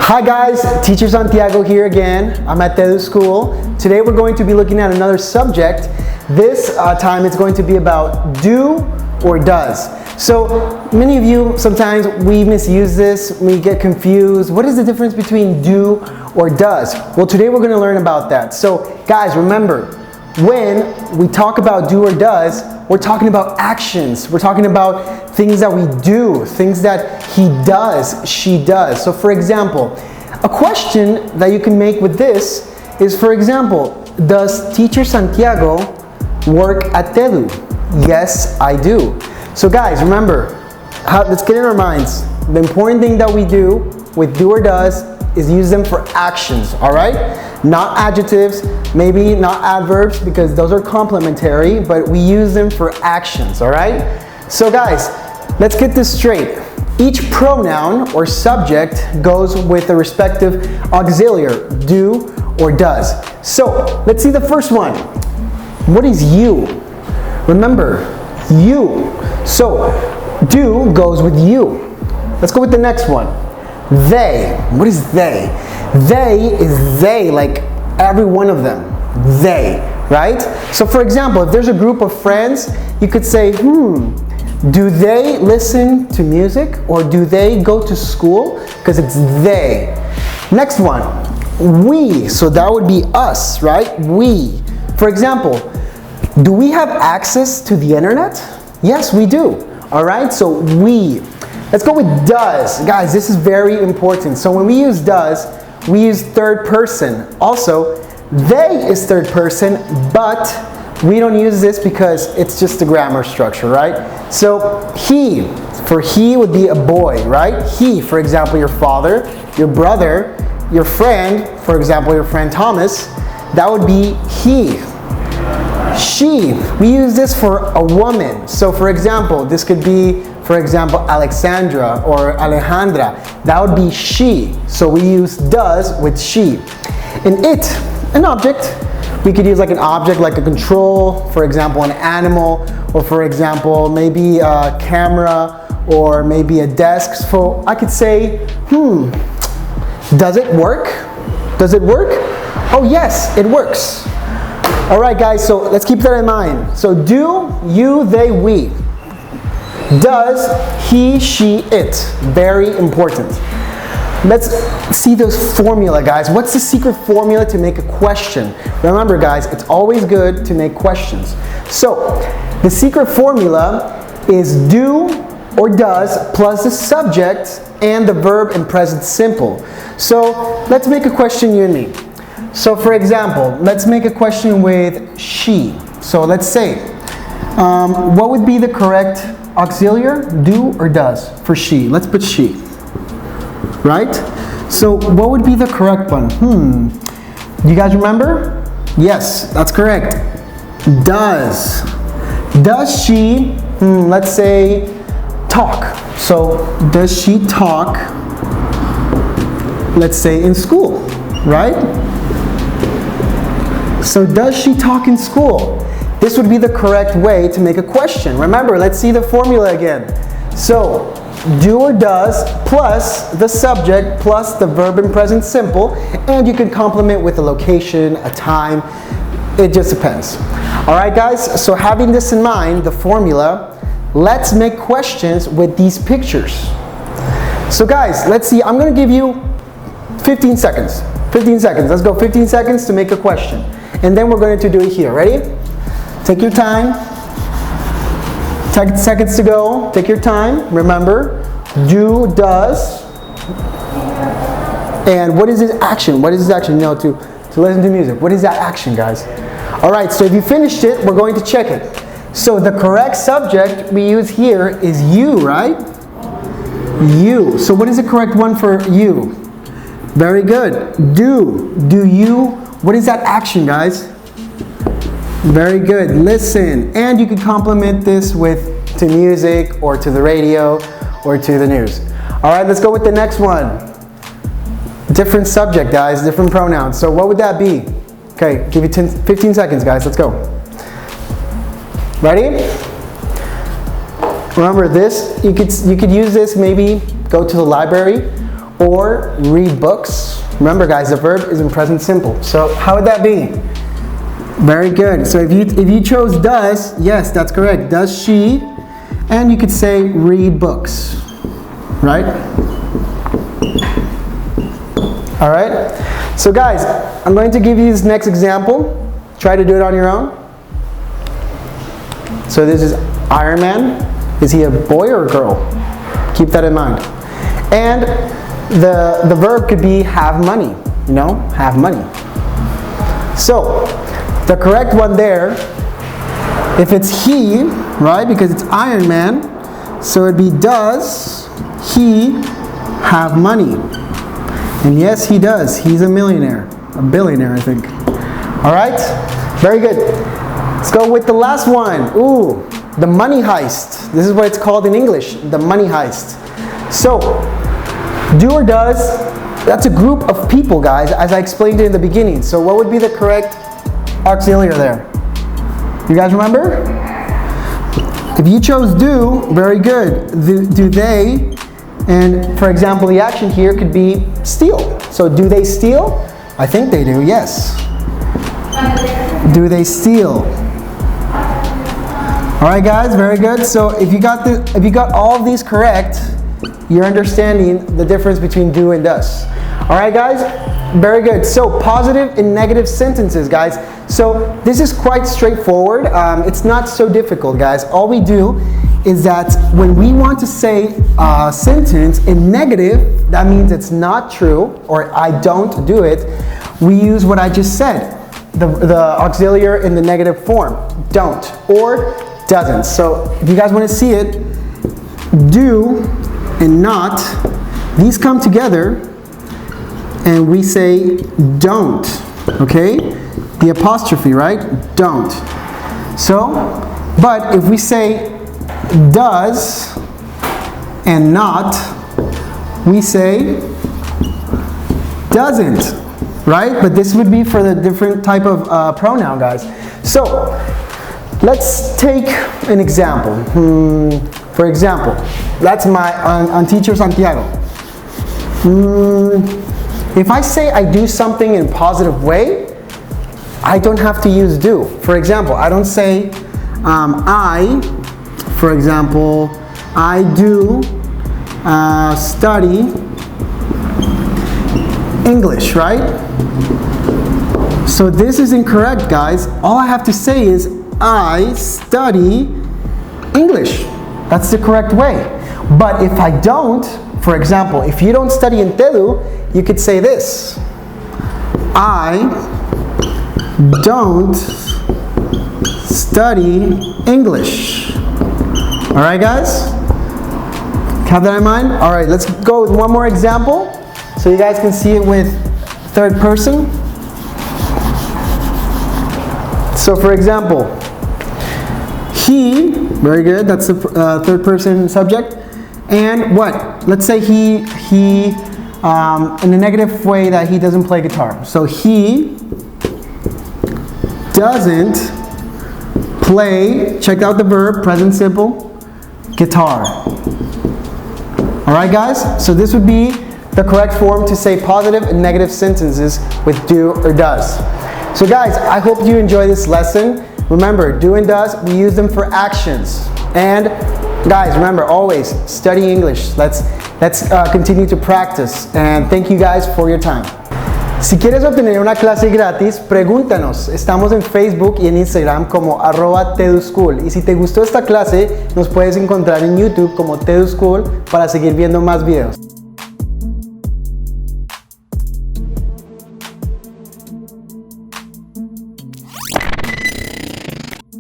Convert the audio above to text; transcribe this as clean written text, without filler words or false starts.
Hi guys, Teacher Santiago here again. I'm at TEDU school. Today we're going to be looking at another subject. This time it's going to be about do or does. So many of you, sometimes we misuse this, we get confused. What is the difference between do or does? Well, today we're going to learn about that. So guys, remember, when we talk about do or does, we're talking about actions. We're talking about things that we do, things that he does, she does. So for example, a question that you can make with this is, for example, does Teacher Santiago work at TEDU? Yes, I do. So guys, remember, let's get in our minds. The important thing that we do with do or does is use them for actions, all right? Not adjectives, maybe not adverbs, because those are complementary, but we use them for actions, all right? So guys, let's get this straight. Each pronoun or subject goes with the respective auxiliary, do or does. So let's see the first one. What is you? Remember, you. So do goes with you. Let's go with the next one. They. What is they? They is they, like every one of them. They, right? So for example, if there's a group of friends, you could say, do they listen to music or do they go to school? Because it's they. Next one, we. So that would be us, right? We. For example, do we have access to the internet? Yes, we do. All right, so we. Let's go with does. Guys, this is very important. So when we use does, we use third person. Also, they is third person, but we don't use this because it's just a grammar structure, right? So he, for he would be a boy, right? He, for example, your father, your brother, your friend, for example, your friend Thomas, that would be he. She, we use this for a woman. So for example, this could be, for example, Alexandra or Alejandra. That would be she. So we use does with she. In it, an object, we could use like an object like a control, for example, an animal, or for example, maybe a camera, or maybe a desk. So I could say, does it work? Does it work? Oh yes, it works. All right guys, so let's keep that in mind. So do, you, they, we. Does, he, she, it. Very important. Let's see this formula, guys. What's the secret formula to make a question? Remember guys, it's always good to make questions. So the secret formula is do or does plus the subject and the verb in present simple. So let's make a question, you and me. So for example, let's make a question with she. So let's say, what would be the correct auxiliary, do or does for she? Let's put she, right? So what would be the correct one? Do you guys remember? Yes, that's correct. Does. Does she, let's say, talk? So does she talk, let's say in school, right? So does she talk in school? This would be the correct way to make a question. Remember, let's see the formula again. So, do or does plus the subject plus the verb in present simple, and you can complement with a location, a time. It just depends. All right, guys, so having this in mind, the formula, let's make questions with these pictures. So guys, let's see, I'm gonna give you 15 seconds. 15 seconds, let's go 15 seconds to make a question. And then we're going to do it here. Ready? Take your time. 10 seconds to go. Take your time. Remember, do, does. And what is this action? What is this action? No, to listen to music. What is that action, guys? All right, so if you finished it, we're going to check it. So the correct subject we use here is you, right? You. So what is the correct one for you? Very good. Do you. What is that action, guys? Very good. Listen. And you can complement this with to music or to the radio or to the news. All right, let's go with the next one. Different subject, guys, different pronouns. So what would that be? Okay, give you 15 seconds, guys. Let's go. Ready? Remember this, you could use this, maybe go to the library or read books? Remember guys, the verb is in present simple. So how would that be? Very good. So if you chose does, yes, that's correct. Does she? And you could say read books, right? All right. So guys, I'm going to give you this next example. Try to do it on your own. So this is Iron Man. Is he a boy or a girl? Keep that in mind. And the verb could be have money. You know, have money. So the correct one there, if it's he, right, because it's Iron Man, so it'd be does he have money? And yes, he does. He's a millionaire, a billionaire, I think. All right, very good. Let's go with the last one. Ooh, the money heist. This is what it's called in English, the money heist. So, do or does, that's a group of people, guys, as I explained it in the beginning. So what would be the correct auxiliary there? You guys remember? If you chose do, very good. Do they, and for example, the action here could be steal. So do they steal? I think they do, yes. Do they steal? All right, guys, very good. So if you got all of these correct, you're understanding the difference between do and does. All right, guys, very good. So positive and negative sentences, guys. So this is quite straightforward. It's not so difficult, guys. All we do is that when we want to say a sentence in negative, that means it's not true or I don't do it, we use what I just said, the auxiliary in the negative form, don't or doesn't. So if you guys want to see it, do and not, these come together and we say don't, okay? The apostrophe, right? Don't. So, but if we say does and not, we say doesn't, right? But this would be for the different type of pronoun, guys. So, let's take an example. For example, that's on Teacher Santiago. If I say I do something in a positive way, I don't have to use do. For example, I don't say for example, I do study English, right? So this is incorrect, guys. All I have to say is I study English. That's the correct way. But if I don't, for example, if you don't study in TEDU, you could say this. I don't study English. All right, guys? Have that in mind? All right, let's go with one more example so you guys can see it with third person. So for example, he, very good, that's the third person subject. And what? Let's say he in a negative way that he doesn't play guitar. So he doesn't play, check out the verb, present simple, guitar. All right, guys? So this would be the correct form to say positive and negative sentences with do or does. So guys, I hope you enjoy this lesson. Remember, do and does, we use them for actions. And guys, remember, always study English. Let's continue to practice. And thank you guys for your time. Si quieres obtener una clase gratis, pregúntanos. Estamos en Facebook y en Instagram como @TEDUSchool. Y si te gustó esta clase, nos puedes encontrar en YouTube como TEDU School para seguir viendo más videos.